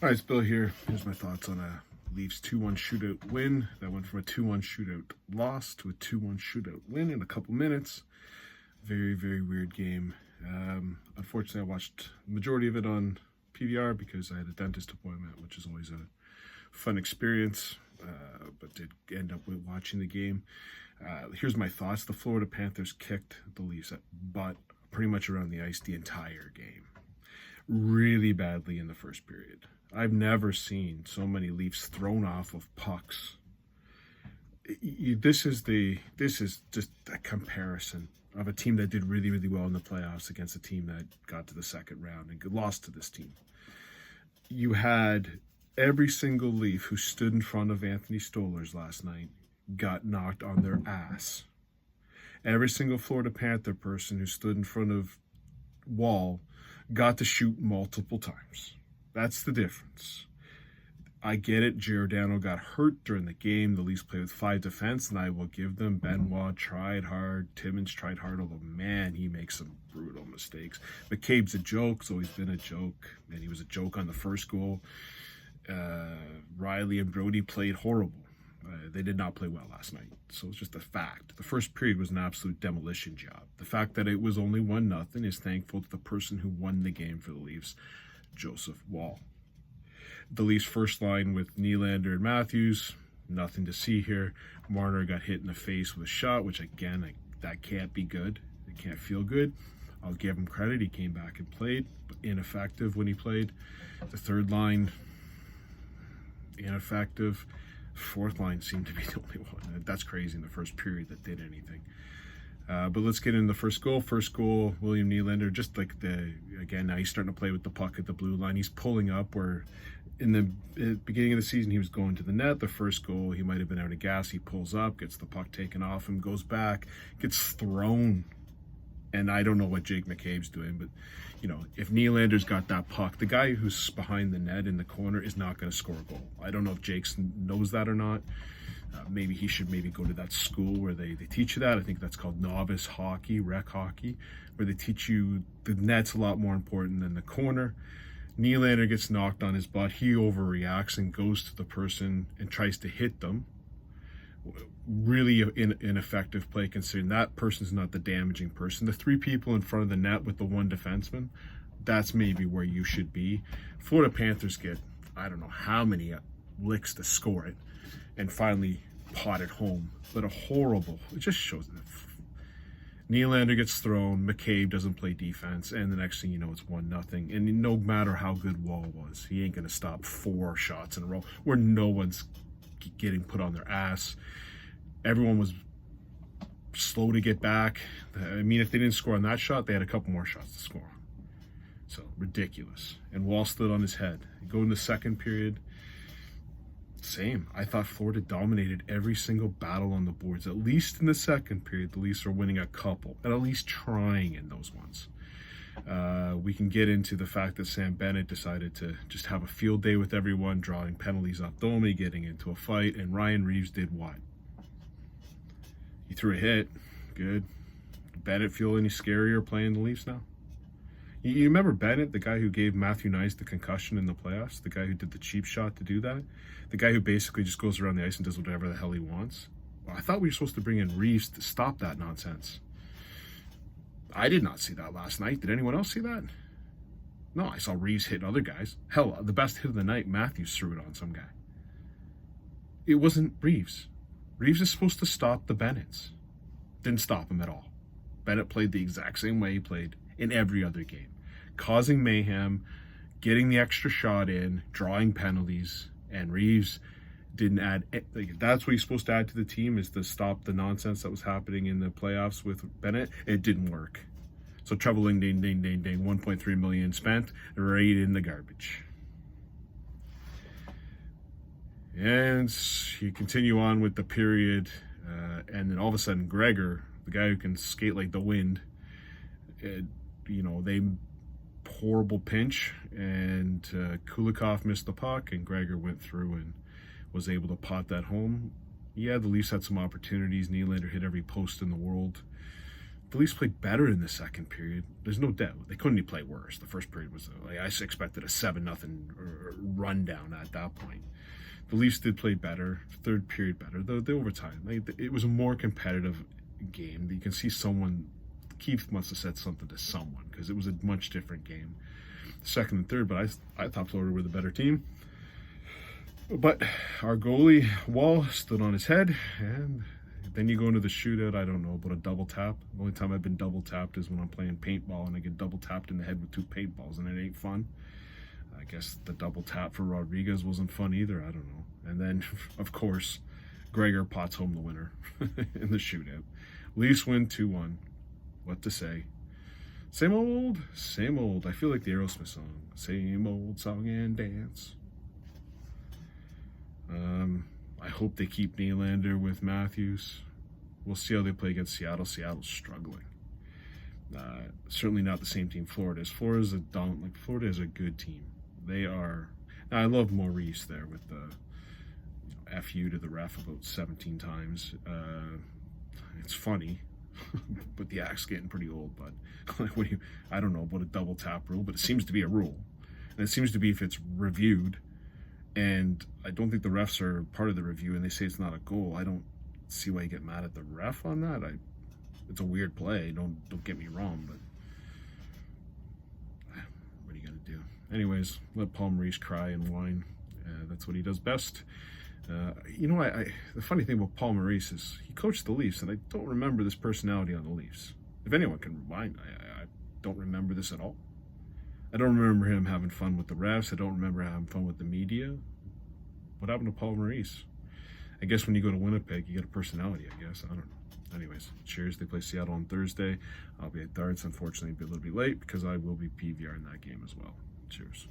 All right, it's Bill here. Here's my thoughts on a Leafs 2-1 shootout win. That went from a 2-1 shootout loss to a 2-1 shootout win in a couple minutes. Very, very weird game. Unfortunately, I watched the majority of it on PVR because I had a dentist appointment, which is always a fun experience, but did end up watching the game. Here's my thoughts. The Florida Panthers kicked the Leafs at butt pretty much around the ice the entire game. Really badly in the first period. I've never seen so many Leafs thrown off of pucks. This is just a comparison of a team that did really, really well in the playoffs against a team that got to the second round and lost to this team. You had every single Leaf who stood in front of Anthony Stolarz last night got knocked on their ass. Every single Florida Panther person who stood in front of Wall got to shoot multiple times. That's the difference. I get it. Giordano got hurt during the game. The Leafs played with 5 defense, and I will give them. Benoit tried hard. Timmins tried hard, although, man, he makes some brutal mistakes. McCabe's a joke. It's always been a joke, and he was a joke on the first goal. Riley and Brody played horrible. They did not play well last night, so it's just a fact. The first period was an absolute demolition job. The fact that it was only 1-0 is thankful to the person who won the game for the Leafs, Joseph Wall. The Leafs' first line with Nylander and Matthews, nothing to see here. Marner got hit in the face with a shot, which again, that can't be good. It can't feel good. I'll give him credit. He came back and played, but ineffective when he played. The third line, ineffective. Fourth line seemed to be the only one. That's crazy in the first period that did anything. But let's get into the first goal. First goal, William Nylander, just like again, now he's starting to play with the puck at the blue line. He's pulling up where in the beginning of the season he was going to the net. The first goal, he might have been out of gas. He pulls up, gets the puck taken off him, goes back, gets thrown. And I don't know what Jake McCabe's doing, but, you know, if Nylander's got that puck, the guy who's behind the net in the corner is not going to score a goal. I don't know if Jake knows that or not. Maybe he should go to that school where they teach you that. I think that's called novice hockey, rec hockey, where they teach you the net's a lot more important than the corner. Nylander gets knocked on his butt. He overreacts and goes to the person and tries to hit them. Really ineffective play considering that person's not the damaging person. The 3 people in front of the net with the 1 defenseman, that's maybe where you should be. Florida Panthers get, I don't know how many licks to score it and finally pot it home. But it just shows that Nylander gets thrown, McCabe doesn't play defense, and the next thing you know, it's 1-0. And no matter how good Wall was, he ain't going to stop 4 shots in a row where no one's getting put on their ass. Everyone was slow to get back. I mean, if they didn't score on that shot, they had a couple more shots to score. So, ridiculous. And Wall stood on his head. Go in the second period, same. I thought Florida dominated every single battle on the boards. At least in the second period, the Leafs are winning a couple, and at least trying in those ones. We can get into the fact that Sam Bennett decided to just have a field day with everyone, drawing penalties off Domi, getting into a fight, and Ryan Reeves did what? He threw a hit. Good. Bennett feel any scarier playing the Leafs now? You remember Bennett, the guy who gave Matthew Nice the concussion in the playoffs? The guy who did the cheap shot to do that? The guy who basically just goes around the ice and does whatever the hell he wants? Well, I thought we were supposed to bring in Reeves to stop that nonsense. I did not see that last night. Did anyone else see that? No, I saw Reeves hitting other guys. Hell, the best hit of the night, Matthews threw it on some guy. It wasn't Reeves. Reeves is supposed to stop the Bennetts. Didn't stop him at all. Bennett played the exact same way he played in every other game. Causing mayhem, getting the extra shot in, drawing penalties, and Reeves didn't add. That's what he's supposed to add to the team, is to stop the nonsense that was happening in the playoffs with Bennett. It didn't work. So treble ding, 1.3 million spent, right in the garbage. And you continue on with the period, and then all of a sudden, Gregor, the guy who can skate like the wind, they horrible pinch, and Kulikov missed the puck, and Gregor went through and was able to pot that home. Yeah, the Leafs had some opportunities. Nylander hit every post in the world. the Leafs played better in the second period. There's no doubt. They couldn't even play worse. The first period was, like, I expected a 7-0 rundown at that point. The Leafs did play better. Third period better. The overtime, it was a more competitive game. You can see Keith must have said something to someone because it was a much different game. Second and third, but I thought Florida were the better team. But our goalie, Wall, stood on his head, and then you go into the shootout. I don't know about a double tap. The only time I've been double tapped is when I'm playing paintball and I get double tapped in the head with 2 paintballs, and it ain't fun. I guess the double tap for Rodriguez wasn't fun either. I don't know. And then, of course, Gregor pots home the winner in the shootout. Leafs win 2-1. What to say? Same old, same old. I feel like the Aerosmith song. Same old song and dance. I hope they keep Nylander with Matthews. We'll see how they play against Seattle. Seattle's struggling. Certainly not the same team Florida is. Florida is a good team. They are. Now, I love Maurice there with the F you to the ref about 17 times. It's funny, but the act's getting pretty old. But like, I don't know about a double tap rule, but it seems to be a rule, and it seems to be if it's reviewed. And I don't think the refs are part of the review, and they say it's not a goal. I don't see why you get mad at the ref on that. It's a weird play. Don't get me wrong, but what are you gonna do? Anyways, let Paul Maurice cry and whine. That's what he does best. The funny thing about Paul Maurice is he coached the Leafs, and I don't remember this personality on the Leafs. If anyone can remind, I don't remember this at all. I don't remember him having fun with the refs. I don't remember having fun with the media. What happened to Paul Maurice? I guess when you go to Winnipeg, you get a personality, I guess. I don't know. Anyways, cheers. They play Seattle on Thursday. I'll be at darts. Unfortunately, be a little bit late because I will be PVR in that game as well. Cheers.